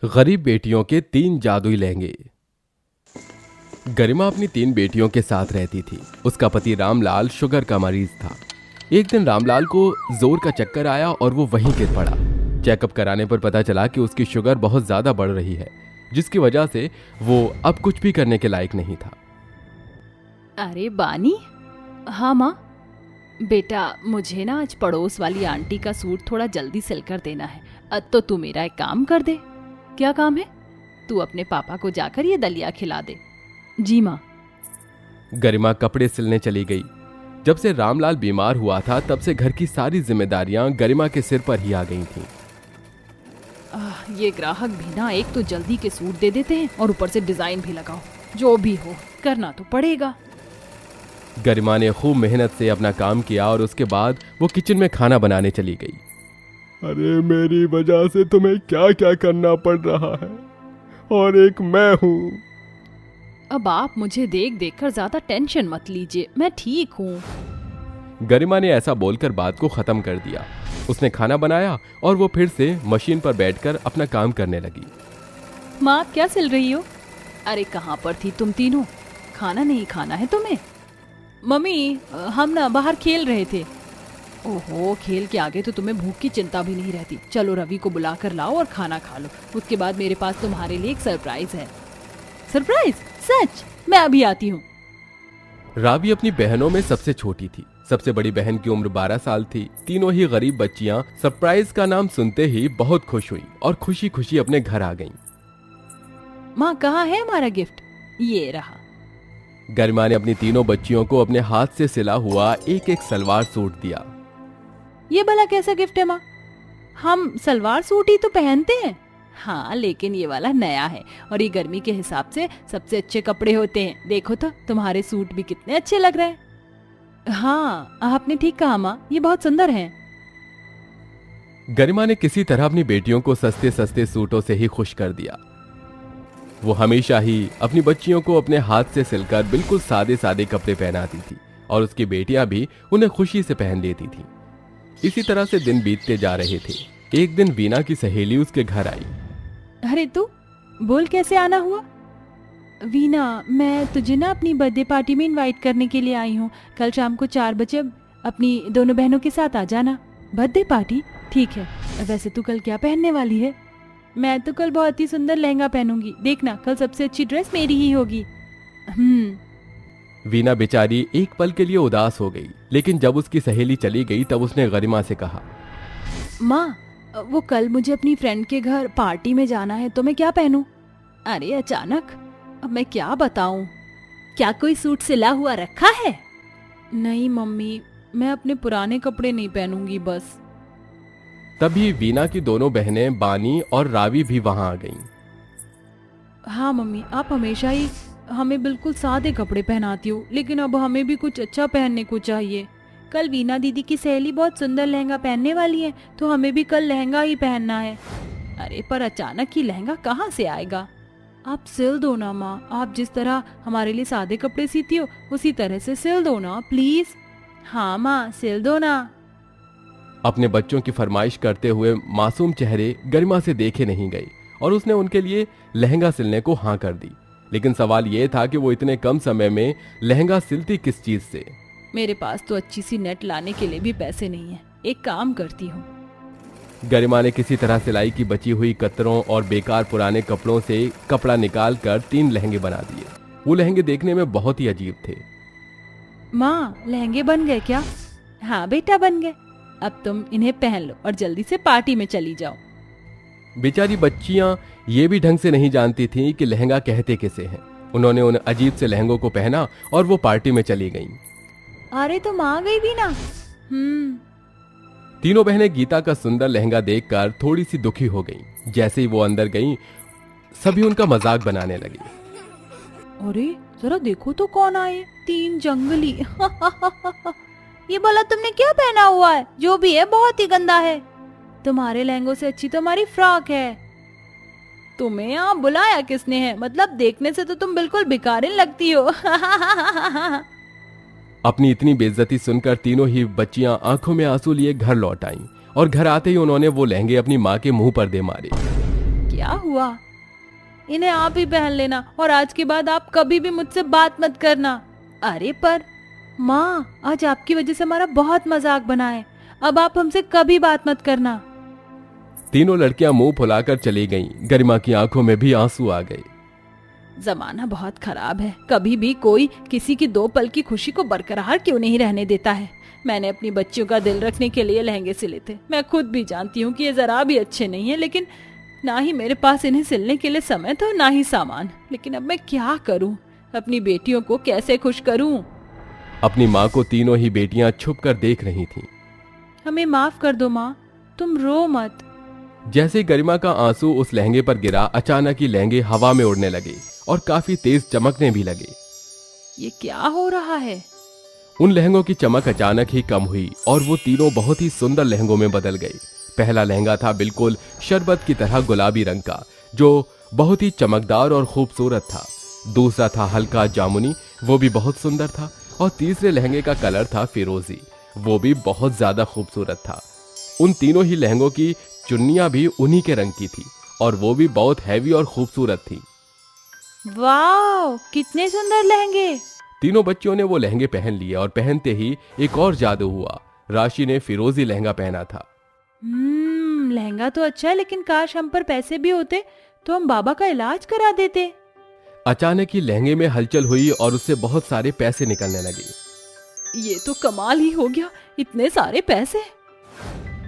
गरीब बेटियों के 3 जादुई लहंगे। गरिमा अपनी 3 बेटियों के साथ रहती थी। उसका पति रामलाल शुगर का मरीज था। एक दिन रामलाल को जोर का चक्कर आया और वो वहीं गिर पड़ा। चेकअप कराने पर पता चला कि उसकी शुगर बहुत ज्यादा बढ़ रही है, जिसकी वजह से वो अब कुछ भी करने के लायक नहीं था। अरे बानी। हाँ माँ। बेटा मुझे ना आज पड़ोस वाली आंटी का सूट थोड़ा जल्दी सिल कर देना है। तो तू मेरा एक काम कर दे। क्या काम है? तू अपने पापा को जाकर ये दलिया खिला दे। जी माँ। गरिमा कपड़े सिलने चली गई। जब से रामलाल बीमार हुआ था तब से घर की सारी जिम्मेदारियां गरिमा के सिर पर ही आ गई थीं। ये ग्राहक भी ना एक तो जल्दी के सूट दे देते हैं और ऊपर से डिजाइन भी लगाओ। जो भी हो करना तो पड़ेगा। गरिमा ने खूब मेहनत से अपना काम किया और उसके बाद वो किचन में खाना बनाने चली गई। अरे मेरी वजह से तुम्हें क्या क्या करना पड़ रहा है, और एक मैं हूँ। अब आप मुझे देख देख कर ज्यादा टेंशन मत लीजिए, मैं ठीक हूँ। गरिमा ने ऐसा बोलकर बात को खत्म कर दिया। उसने खाना बनाया और वो फिर से मशीन पर बैठकर अपना काम करने लगी। माँ आप क्या सिल रही हो? अरे कहाँ पर थी तुम तीनों? खाना नहीं खाना है तुम्हें? मम्मी हम ना बाहर खेल रहे थे। ओहो, खेल के आगे तो तुम्हें भूख की चिंता भी नहीं रहती। चलो रवि को बुला कर लाओ और खाना खा लो। उसके बाद मेरे पास तुम्हारे लिए एक सरप्राइज है। सरप्राइज? सच? मैं अभी आती हूँ। रावी अपनी बहनों में सबसे छोटी थी। सबसे बड़ी बहन की उम्र 12 साल थी। तीनों ही गरीब बच्चियां सरप्राइज का नाम सुनते ही बहुत खुश हुई और खुशी खुशी अपने घर आ गईं। माँ कहाँ है हमारा गिफ्ट? ये रहा। गरिमा ने अपनी तीनों बच्चियों को अपने हाथ से सिला हुआ एक एक सलवार सूट दिया। ये भला कैसा गिफ्ट है माँ? हम सलवार सूट ही तो पहनते हैं। हाँ लेकिन ये वाला नया है और ये गर्मी के हिसाब से सबसे अच्छे कपड़े होते हैं। देखो तो तुम्हारे सूट भी कितने अच्छे लग रहे हैं। हाँ आपने ठीक कहा माँ, ये बहुत सुंदर हैं। गरिमा ने किसी तरह अपनी बेटियों को सस्ते सस्ते सूटों से ही खुश कर दिया। वो हमेशा ही अपनी बच्चियों को अपने हाथ से सिलकर बिल्कुल सादे सादे कपड़े पहनाती थी और उसकी बेटियां भी उन्हें खुशी से पहन लेती थी। इसी तरह से दिन बीतते जा रहे थे। एक दिन वीना की सहेली उसके घर आई। अरे तू बोल, कैसे आना हुआ? वीना, मैं तुझे ना अपनी बर्थडे पार्टी में इनवाइट करने के लिए आई हूँ। कल शाम को 4 बजे अपनी दोनों बहनों के साथ आ जाना। Birthday party? ठीक है। वैसे तू कल क्या पहनने वाली है? मैं तो कल बहुत ही सुंदर लहंगा पहनूंगी। देखना कल सबसे अच्छी ड्रेस मेरी ही होगी। वीना बेचारी एक पल के लिए उदास हो गई, लेकिन जब उसकी सहेली चली गई तब उसने गरिमा से कहा, माँ वो कल मुझे अपनी फ्रेंड के घर पार्टी में जाना है, तो मैं क्या पहनूं? अरे अचानक? अब मैं क्या बताऊं? क्या कोई सूट सिला हुआ रखा है? नहीं मम्मी, मैं अपने पुराने कपड़े नहीं पहनूंगी बस। तभी वीना की दोनों बहनें बानी और रावी भी वहां आ गईं। हाँ मम्मी, आप हमेशा ही हमें बिल्कुल सादे कपड़े पहनाती हो, लेकिन अब हमें भी कुछ अच्छा पहनने को चाहिए। कल वीना दीदी की सहेली बहुत सुंदर लहंगा पहनने वाली है, तो हमें भी कल लहंगा ही पहनना है। अरे पर अचानक ही लहंगा कहाँ से आएगा? आप सिल दो ना माँ, आप जिस तरह हमारे लिए सादे कपड़े सीती हो उसी तरह से सिल दो ना प्लीज। हाँ माँ सिल दो ना। अपने बच्चों की फरमाइश करते हुए मासूम चेहरे गरिमा से देखे नहीं गए और उसने उनके लिए लहंगा सिलने को हाँ कर दी। लेकिन सवाल यह था कि वो इतने कम समय में लहंगा सिलती किस चीज से? मेरे पास तो अच्छी सी नेट लाने के लिए भी पैसे नहीं है। एक काम करती हूँ। गरिमा ने किसी तरह सिलाई की बची हुई कतरों और बेकार पुराने कपड़ों से कपड़ा निकाल कर 3 लहंगे बना दिए। वो लहंगे देखने में बहुत ही अजीब थे। माँ लहंगे बन गए क्या? हाँ बेटा बन गए। अब तुम इन्हें पहन लो और जल्दी से पार्टी में चली जाओ। बेचारी बच्चियां ये भी ढंग से नहीं जानती थीं कि लहंगा कहते किसे हैं। उन्होंने उन अजीब से लहंगों को पहना और वो पार्टी में चली गईं। अरे तुम आ गई भी ना। तीनों बहनें गीता का सुंदर लहंगा देखकर थोड़ी सी दुखी हो गईं। जैसे ही वो अंदर गईं, सभी उनका मजाक बनाने लगे। अरे जरा देखो तो कौन आए, 3 जंगली। ये बोला तुमने क्या पहना हुआ है? जो भी है बहुत ही गंदा है। तुम्हारे लहंगों से अच्छी तो हमारी फ्रॉक है। तुम्हें यहाँ बुलाया किसने है? मतलब देखने से तो तुम बिल्कुल भिखारिन लगती हो। अपनी इतनी बेइज्जती सुनकर तीनों ही बच्चियां आंखों में आंसू लिए घर लौट आईं और घर आते ही उन्होंने वो लहंगे अपनी माँ के मुंह पर दे मारे। क्या हुआ? इन्हें आप ही पहन लेना और आज के बाद आप कभी भी मुझसे बात मत करना। अरे पर माँ, आज आपकी वजह से हमारा बहुत मजाक बना है, अब आप हमसे कभी बात मत करना। तीनों लड़कियां मुंह फुलाकर चली गईं। गरिमा की आंखों में भी आंसू आ गए। जमाना बहुत खराब है, कभी भी कोई किसी की 2 पल की खुशी को बरकरार क्यों नहीं रहने देता है। मैंने अपनी बच्चियों का दिल रखने के लिए लहंगे सिले थे। मैं खुद भी जानती हूँ कि ये जरा भी अच्छे नहीं है, लेकिन ना ही मेरे पास इन्हें सिलने के लिए समय था, ना ही सामान। लेकिन अब मैं क्या करूँ, अपनी बेटियों को कैसे खुश करूँ? अपनी माँ को तीनों ही बेटियां छुप कर देख रही थीं। हमें माफ कर दो माँ, तुम रो मत। जैसे ही गरिमा का आंसू उस लहंगे पर गिरा, अचानक ही लहंगे हवा में उड़ने लगे और काफी तेज चमकने भी लगे। ये क्या हो रहा है? उन लहंगों की चमक अचानक ही कम हुई और वो तीनों बहुत ही सुंदर लहंगों में बदल गए। पहला लहंगा था बिल्कुल शरबत की तरह गुलाबी रंग का, जो बहुत ही चमकदार और खूबसूरत था। दूसरा था हल्का जामुनी, वो भी बहुत सुंदर था। और तीसरे लहंगे का कलर था फिरोजी, वो भी बहुत ज्यादा खूबसूरत था। उन तीनों ही लहंगों की चुन्नियां भी उन्हीं के रंग की थी और वो भी बहुत हैवी और खूबसूरत थी। वाह, कितने सुंदर लहंगे! तीनों बच्चियों ने वो लहंगे पहन लिए और पहनते ही एक और जादू हुआ। राशि ने फिरोजी लहंगा पहना था। लहंगा तो अच्छा है, लेकिन काश हम पर पैसे भी होते तो हम बाबा का इलाज करा देते। अचानक ही लहंगे में हलचल हुई और उससे बहुत सारे पैसे निकलने लगे। ये तो कमाल ही हो गया, इतने सारे पैसे!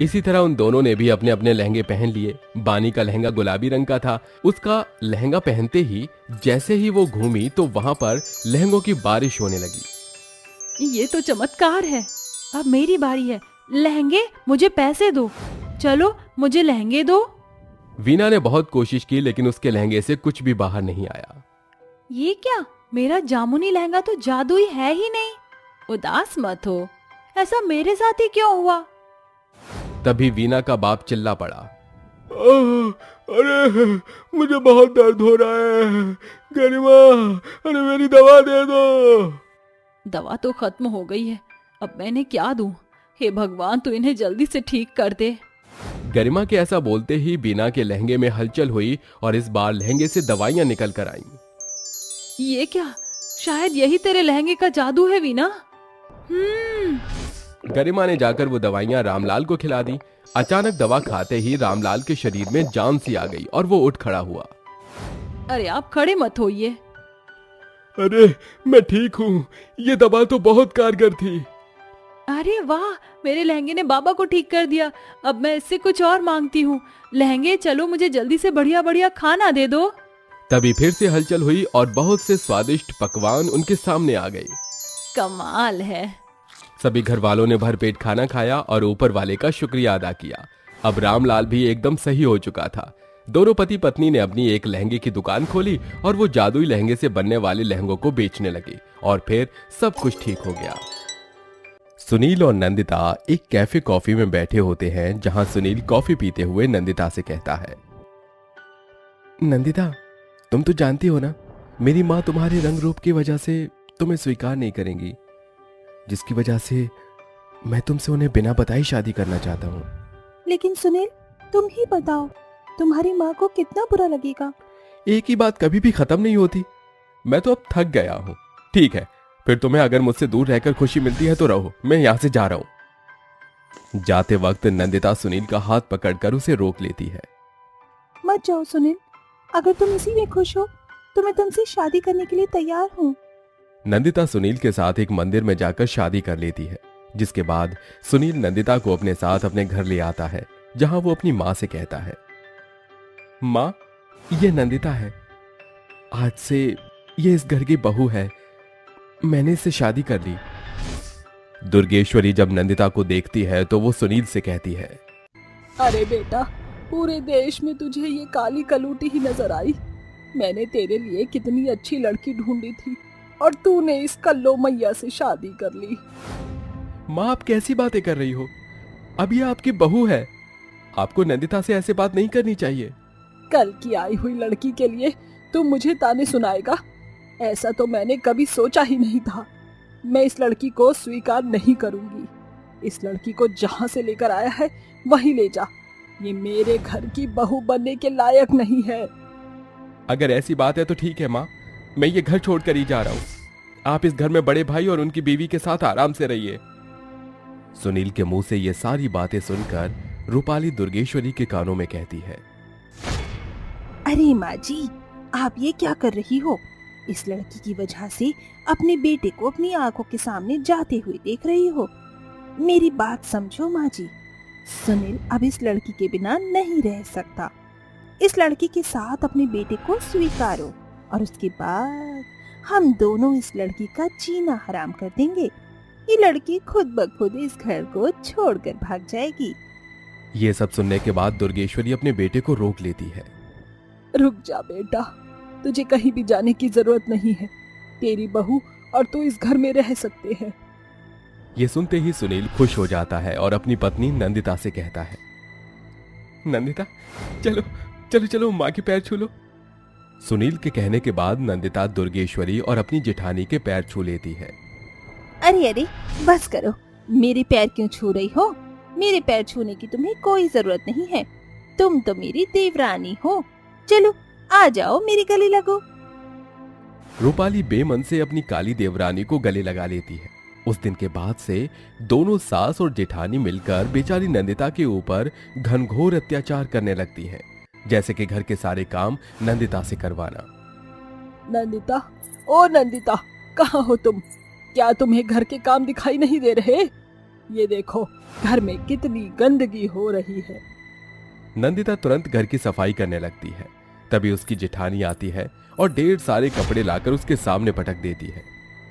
इसी तरह उन दोनों ने भी अपने अपने लहंगे पहन लिए। बानी का लहंगा गुलाबी रंग का था। उसका लहंगा पहनते ही जैसे ही वो घूमी तो वहां पर लहंगों की बारिश होने लगी। ये तो चमत्कार है। अब मेरी बारी है। लहंगे, मुझे पैसे दो, चलो मुझे लहंगे दो। वीना ने बहुत कोशिश की, लेकिन उसके लहंगे से कुछ भी बाहर नहीं आया। ये क्या, मेरा जामुनी लहंगा तो जादुई है ही नहीं। उदास मत हो, ऐसा मेरे साथ ही क्यों हुआ? तभी वीना का बाप चिल्ला पड़ा। अरे मुझे बहुत दर्द हो रहा है, गरिमा, अरे मेरी दवा दे दो। दवा तो खत्म हो गई है, अब मैंने क्या दूं? हे भगवान, तू इन्हें जल्दी से ठीक कर दे। गरिमा के ऐसा बोलते ही वीना के लहंगे में हलचल हुई और इस बार लहंगे से दवाइयां निकल कर आईं। ये क्या, शायद यही तेरे लहंगे का जादू है वीना। गरिमा ने जाकर वो दवाइयां रामलाल को खिला दी। अचानक दवा खाते ही रामलाल के शरीर में जान सी आ गई और वो उठ खड़ा हुआ। अरे आप खड़े मत होइए। अरे मैं ठीक हूँ, ये दवा तो बहुत कारगर थी। अरे वाह, मेरे लहंगे ने बाबा को ठीक कर दिया। अब मैं इससे कुछ और मांगती हूँ। लहंगे, चलो मुझे जल्दी से बढ़िया बढ़िया खाना दे दो। तभी फिर से हलचल हुई और बहुत से स्वादिष्ट पकवान उनके सामने आ गए। कमाल है। सभी घर वालों ने भरपेट खाना खाया और ऊपर वाले का शुक्रिया अदा किया। अब रामलाल भी एकदम सही हो चुका था। दोनों पति पत्नी ने अपनी एक लहंगे की दुकान खोली और वो जादुई लहंगे से बनने वाले लहंगों को बेचने लगे और फिर सब कुछ ठीक हो गया। सुनील और नंदिता एक कैफे कॉफी में बैठे होते हैं, जहां सुनील कॉफी पीते हुए नंदिता से कहता है, नंदिता, तुम तो जानती हो ना, मेरी माँ तुम्हारे रंग रूप की वजह से तुम्हें स्वीकार नहीं करेंगी, जिसकी वजह से मैं तुमसे उन्हें बिना बताई शादी करना चाहता हूँ। लेकिन सुनील, तुम ही बताओ, तुम्हारी माँ को कितना बुरा लगेगा। एक ही बात कभी भी खत्म नहीं होती। मैं तो अब थक गया हूँ। ठीक है, फिर तुम्हें अगर मुझसे दूर रहकर खुशी मिलती है तो रहो, मैं यहाँ से जा रहा हूँ। जाते वक्त नंदिता सुनील का हाथ पकड़कर उसे रोक लेती है। मत जाओ सुनील, अगर तुम इसी में खुश हो तो मैं तुमसे शादी करने के लिए तैयार हूँ। नंदिता सुनील के साथ एक मंदिर में जाकर शादी कर लेती है, जिसके बाद सुनील नंदिता को अपने साथ अपने घर ले आता है, जहां वो अपनी माँ से कहता है, माँ, ये नंदिता है, आज से ये इस घर की बहू है, मैंने इससे शादी कर ली। दुर्गेश्वरी जब नंदिता को देखती है तो वो सुनील से कहती है, अरे बेटा, पूरे देश में तुझे ये काली कलूटी ही नजर आई। मैंने तेरे लिए कितनी अच्छी लड़की ढूंढी थी और तूने इस कल्लो मैया से शादी कर ली। माँ, आप कैसी बातें कर रही हो? अब ये आपकी बहू है, आपको नंदिता से ऐसे बात नहीं करनी चाहिए। कल की आई हुई लड़की के लिए तू मुझे ताने सुनाएगा? ऐसा तो मैंने कभी सोचा ही नहीं था। मैं इस लड़की को स्वीकार नहीं करूंगी। इस लड़की को जहां से लेकर आया है वहीं ले जा। ये मेरे घर की बहू बनने के लायक नहीं है। अगर ऐसी बात है तो ठीक है माँ, मैं ये घर छोड़कर ही जा रहा हूँ। आप इस घर में बड़े भाई और उनकी बीवी के साथ आराम से रहिए। सुनील के मुंह से ये सारी बातें सुनकर रूपाली दुर्गेश्वरी के कानों में कहती है, अरे माँ जी, आप ये क्या कर रही हो? इस लड़की की वजह से अपने बेटे को अपनी आंखों के सामने जाते हुए देख रही हो। मेरी बात समझो माँ जी, सुनील अब इस लड़की के बिना नहीं रह सकता। इस लड़की के साथ अपने बेटे को स्वीकारो और उसके बाद हम दोनों इस लड़की का जीना हराम कर देंगे। ये लड़की खुद ब खुद इस घर को छोड़कर भाग जाएगी। ये सब सुनने के बाद दुर्गेश्वरी अपने बेटे को रोक लेती है। रुक जा बेटा, तुझे कहीं भी जाने की जरूरत नहीं है। तेरी बहू और तू इस घर में रह सकते हैं। ये सुनते ही सुनील खुश हो जाता है और अपनी पत्नी नंदिता से कहता है, नंदिता चलो चलो चलो माँ के पैर छू लो। सुनील के कहने के बाद नंदिता दुर्गेश्वरी और अपनी जेठानी के पैर छू लेती है। अरे अरे बस करो, मेरे पैर क्यों छू रही हो? मेरे पैर छूने की तुम्हें कोई जरूरत नहीं है। तुम तो मेरी देवरानी हो। चलो आ जाओ, मेरे गले लगो। रूपाली बेमन से अपनी काली देवरानी को गले लगा लेती है। उस दिन के बाद से दोनों सास और जेठानी मिलकर बेचारी नंदिता के ऊपर घनघोर अत्याचार करने लगती हैं, जैसे कि घर के सारे काम नंदिता से करवाना। नंदिता, ओ नंदिता, कहाँ हो तुम? क्या तुम्हें घर के काम दिखाई नहीं दे रहे? ये देखो घर में कितनी गंदगी हो रही है। नंदिता तुरंत घर की सफाई करने लगती है। तभी उसकी जेठानी आती है और ढेर सारे कपड़े लाकर उसके सामने पटक देती है।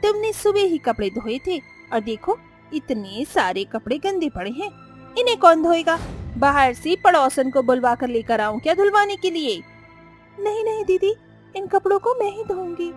तुमने सुबह ही कपड़े धोए थे और देखो इतने सारे कपड़े गंदे पड़े हैं। इन्हें कौन धोएगा? बाहर से पड़ोसन को बुलवा कर लेकर आऊं क्या धुलवाने के लिए? नहीं नहीं दीदी, इन कपड़ों को मैं ही धोऊंगी।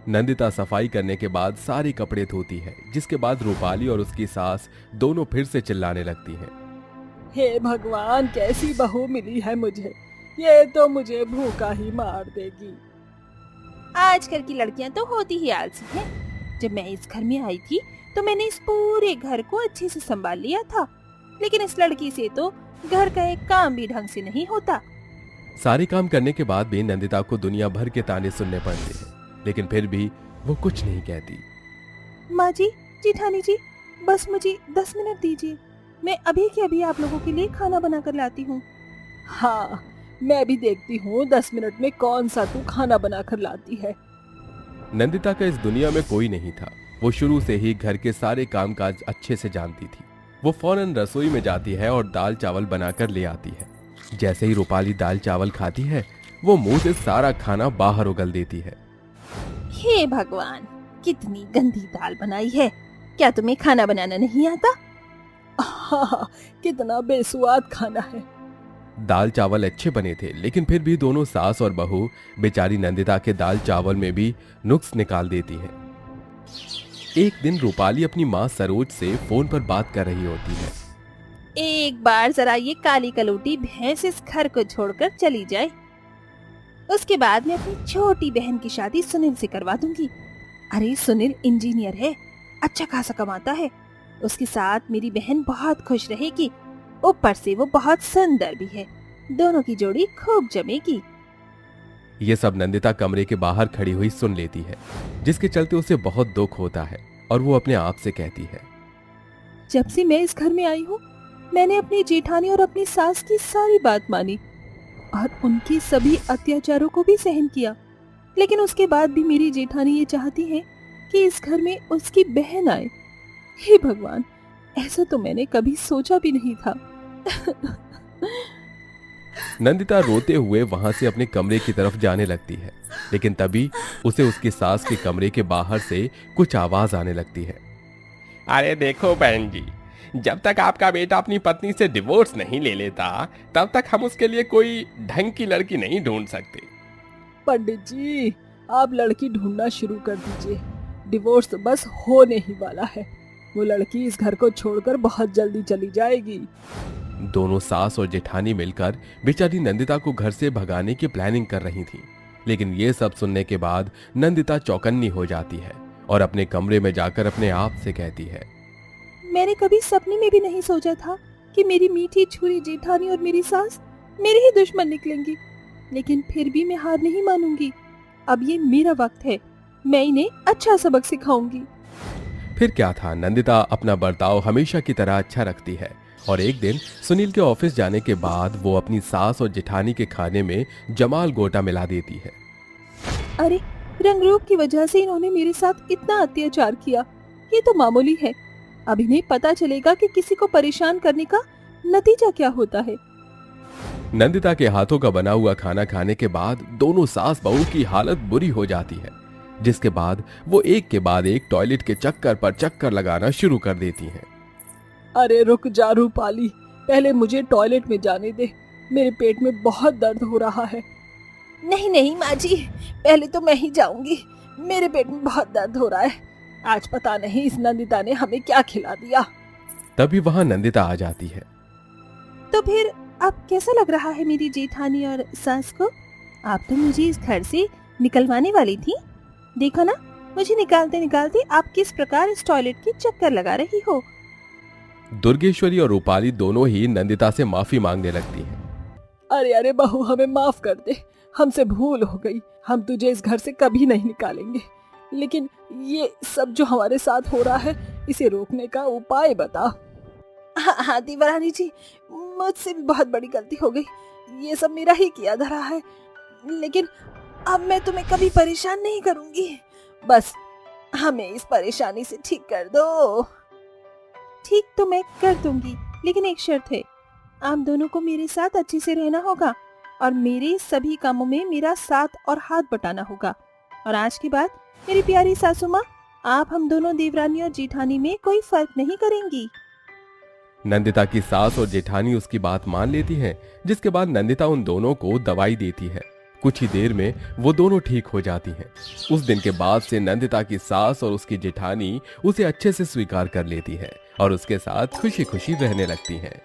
नंदिता सफाई करने के बाद सारे कपड़े धोती है, जिसके बाद रूपाली और उसकी सास दोनों फिर से चिल्लाने लगती हैं। हे भगवान, कैसी बहू मिली है मुझे। ये तो मुझे भूखा ही मार देगी। आजकल की लड़कियां तो होती ही आलसी हैं। जब मैं इस घर में आई थी तो मैंने इस पूरे घर को अच्छे से संभाल लिया था, लेकिन इस लड़की से तो घर का एक काम भी ढंग से नहीं होता। सारे काम करने के बाद भी नंदिता को दुनिया भर के ताने सुनने पड़ते हैं, लेकिन फिर भी वो कुछ नहीं कहती। माँ जी, जेठानी जी, बस मुझे 10 मिनट दीजिए। मैं अभी के अभी आप लोगों के लिए खाना बनाकर लाती हूँ। हाँ, मैं भी देखती हूँ 10 मिनट में कौन सा तू खाना बनाकर लाती है। नंदिता का इस दुनिया में कोई नहीं था। वो शुरू से ही घर के सारे कामकाज अच्छे से जानती थी। वो फौरन रसोई में जाती है और दाल चावल बनाकर ले आती है। जैसे ही रूपाली दाल चावल खाती है, वो मुंह से सारा खाना बाहर उगल देती है। हे भगवान, कितनी गंदी दाल बनाई है। क्या तुम्हें खाना बनाना नहीं आता? हाँ, कितना बेसुआद खाना है। दाल चावल अच्छे बने थे, लेकिन फिर भी दोनों सास और बहू बेचारी नंदिता के दाल चावल में भी नुक्स निकाल देती हैं। एक दिन रूपाली अपनी माँ सरोज से फोन पर बात कर रही होती है। एक बार जरा ये काली कलूटी भैंस इस घर को छोड़कर चली जाए, उसके बाद मैं अपनी छोटी बहन की शादी सुनील से करवा दूंगी। अरे सुनील इंजीनियर है, अच्छा खासा कमाता है। उसके साथ मेरी बहन बहुत खुश रहेगी। ऊपर से वो बहुत सुंदर भी है। दोनों की जोड़ी खूब जमेगी। ये सब नंदिता कमरे के बाहर खड़ी हुई सुन लेती है, जिसके चलते उसे बहुत दुख होता है और वो अपने आप से कहती है, जब से मैं इस घर में आई हूँ, मैंने अपनी जेठानी और अपनी सास की सारी बात मानी और उनके सभी अत्याचारों को भी सहन किया, लेकिन उसके बाद भी मेरी जेठानी ये चाहती है कि इस घर में उसकी बहन आए। हे भगवान, ऐसा तो मैंने कभी सोचा भी नहीं था। नंदिता रोते हुए वहां से अपने कमरे की तरफ जाने लगती है, लेकिन तभी उसे उसकी सास के कमरे के बाहर से कुछ आवाज आने लगती है। अरे देखो बहन जी, जब तक आपका बेटा अपनी पत्नी से डिवोर्स नहीं ले लेता, तब तक हम उसके लिए कोई ढंग की लड़की नहीं ढूंढ सकते। पंडित जी, आप लड़की ढूंढना शुरू कर दीजिए। डिवोर्स तो बस होने ही वाला है। वो लड़की इस घर को छोड़कर बहुत जल्दी चली जाएगी। दोनों सास और जेठानी मिलकर बेचारी नंदिता को घर से भगाने की प्लानिंग कर रही थी, लेकिन ये सब सुनने के बाद नंदिता चौकन्नी हो जाती है और अपने कमरे में जाकर अपने आप से कहती है, मैंने कभी सपने में भी नहीं सोचा था कि मेरी मीठी छुरी जेठानी और मेरी सास मेरे ही दुश्मन निकलेंगी, लेकिन फिर भी मैं हार नहीं मानूंगी। अब ये मेरा वक्त है, मैं इन्हें अच्छा सबक सिखाऊंगी। फिर क्या था, नंदिता अपना बर्ताव हमेशा की तरह अच्छा रखती है और एक दिन सुनील के ऑफिस जाने के बाद वो अपनी सास और जेठानी के खाने में जमाल गोटा मिला देती है। अरे, रंग रूप की वजह से इन्होंने मेरे साथ इतना अत्याचार किया, ये तो मामूली है। अब इन्हें पता चलेगा कि किसी को परेशान करने का नतीजा क्या होता है। नंदिता के हाथों का बना हुआ खाना खाने के बाद दोनों सास बहू की हालत बुरी हो जाती है, जिसके बाद वो एक के बाद एक टॉयलेट के चक्कर पर चक्कर लगाना शुरू कर देती हैं। अरे रुक जा रूपाली, पहले मुझे टॉयलेट में जाने दे, मेरे पेट में बहुत दर्द हो रहा है। नहीं नहीं माँ जी, पहले तो मैं ही जाऊंगी, मेरे पेट में बहुत दर्द हो रहा है। आज पता नहीं इस नंदिता ने हमें क्या खिला दिया। तभी वहां नंदिता आ जाती है। तो फिर अब कैसा लग रहा है मेरी जेठानी और सास को? आप तो मुझे इस घर से निकलवाने वाली थी। देखो ना, मुझे निकालते निकालते आप किस प्रकार इस टॉयलेट की चक्कर लगा रही हो। दुर्गेश्वरी और रूपाली दोनों ही नंदिता से माफी मांगने लगती हैं। अरे अरे बहू, हमें माफ कर दे, हमसे भूल हो गई, हम तुझे इस घर से कभी नहीं निकालेंगे। लेकिन ये सब जो हमारे साथ हो रहा है, इसे रोकने का उपाय बता। हाँ देवरानी जी, मुझसे भी बहुत बड़ी गलती हो गई, ये सब मेरा ही किया धरा है, लेकिन अब मैं तुम्हें कभी परेशान नहीं करूंगी। बस हमें इस परेशानी से ठीक कर दो। ठीक तो मैं कर दूंगी, लेकिन एक शर्त है, आप दोनों को मेरे साथ अच्छे से रहना होगा और मेरे सभी कामों में मेरा साथ और हाथ बटाना होगा। और आज के बाद मेरी प्यारी सासू माँ, आप हम दोनों देवरानी और जेठानी में कोई फर्क नहीं करेंगी। नंदिता की सास और जेठानी उसकी बात मान लेती हैं, जिसके बाद नंदिता उन दोनों को दवाई देती है। कुछ ही देर में वो दोनों ठीक हो जाती हैं। उस दिन के बाद से नंदिता की सास और उसकी जेठानी उसे अच्छे से स्वीकार कर लेती है और उसके साथ खुशी खुशी रहने लगती हैं।